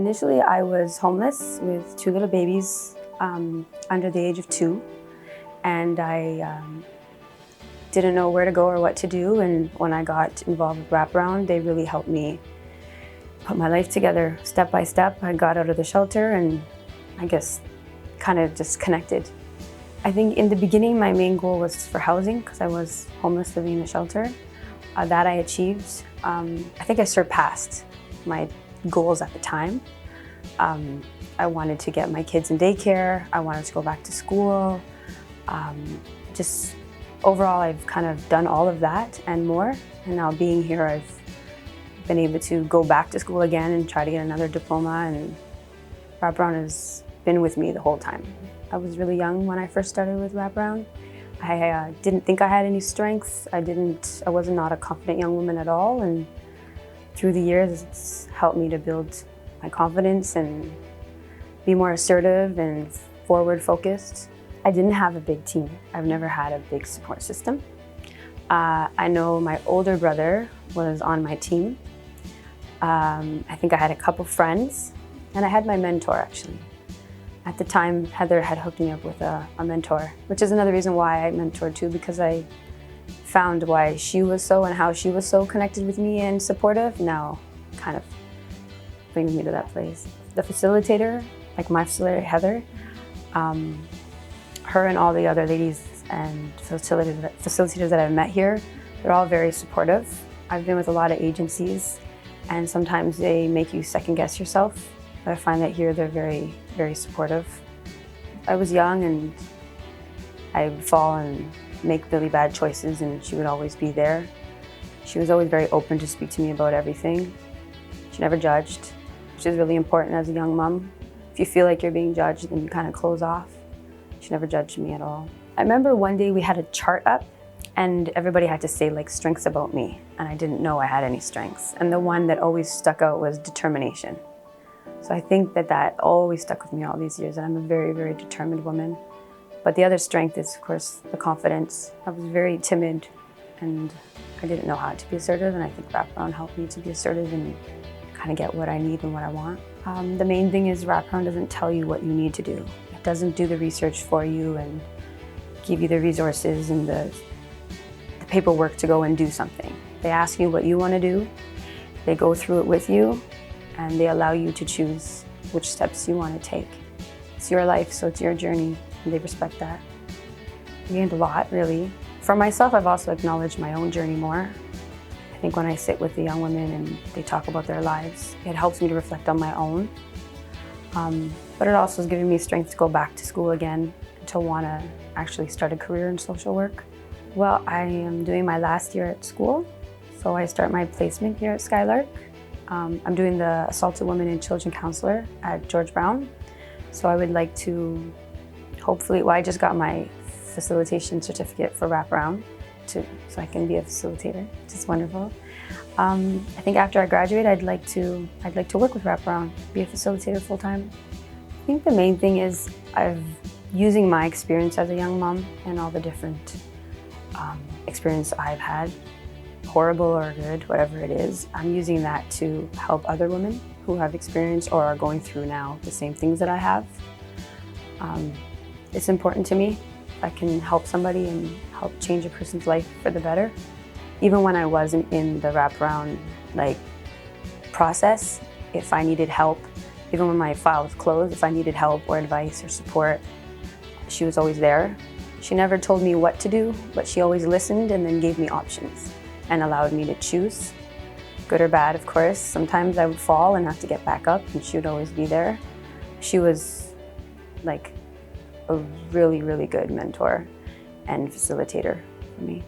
Initially, I was homeless with two little babies under the age of 2, and I didn't know where to go or what to do. And when I got involved with Wraparound, they really helped me put my life together step by step. I got out of the shelter and I guess kind of just connected. I think in the beginning, my main goal was for housing because I was homeless living in a shelter. That I achieved. I think I surpassed my goals at the time. I wanted to get my kids in daycare. I wanted to go back to school. Just overall, I've kind of done all of that and more. And now being here, I've been able to go back to school again and try to get another diploma. And Wraparound has been with me the whole time. I was really young when I first started with Wraparound. I didn't think I had any strengths. I was not a confident young woman at all. And through the years, it's helped me to build my confidence and be more assertive and forward focused. I didn't have a big team. I've never had a big support system. I know my older brother was on my team. I think I had a couple friends, and I had my mentor actually. At the time, Heather had hooked me up with a mentor, which is another reason why I mentored too, because I found why she was so and how she was so connected with me and supportive. Now kind of brings me to that place. The facilitator, like my facilitator, Heather, her and all the other ladies and facilitators that I've met here, they're all very supportive. I've been with a lot of agencies and sometimes they make you second guess yourself. But I find that here they're very, very supportive. I was young and I would fall and make really bad choices and she would always be there. She was always very open to speak to me about everything. She never judged, which is really important as a young mom. If you feel like you're being judged, then you kind of close off. She never judged me at all. I remember one day we had a chart up and everybody had to say like strengths about me, and I didn't know I had any strengths. And the one that always stuck out was determination. So I think that always stuck with me all these years, and I'm a very, very determined woman. But the other strength is, of course, the confidence. I was very timid and I didn't know how to be assertive, and I think Wraparound helped me to be assertive and kind of get what I need and what I want. The main thing is Wraparound doesn't tell you what you need to do. It doesn't do the research for you and give you the resources and the paperwork to go and do something. They ask you what you want to do, they go through it with you, and they allow you to choose which steps you want to take. It's your life, so it's your journey, and they respect that. I gained a lot, really. For myself, I've also acknowledged my own journey more. I think when I sit with the young women and they talk about their lives, it helps me to reflect on my own. But it also has given me strength to go back to school again, and to want to actually start a career in social work. Well, I am doing my last year at school, so I start my placement here at Skylark. I'm doing the Assaulted Women and Children Counselor at George Brown. So I would like to hopefully, well, I just got my facilitation certificate for Wraparound so I can be a facilitator, which is wonderful. I think after I graduate, I'd like to work with Wraparound, be a facilitator full time. I think the main thing is using my experience as a young mom and all the different experience I've had, horrible or good, whatever it is, I'm using that to help other women who have experienced or are going through now the same things that I have. It's important to me. I can help somebody and help change a person's life for the better. Even when I wasn't in the Wraparound process, if I needed help, even when my file was closed, if I needed help or advice or support, she was always there. She never told me what to do, but she always listened and then gave me options and allowed me to choose, good or bad, of course. Sometimes I would fall and have to get back up, and she would always be there. She was like a really, really good mentor and facilitator for me.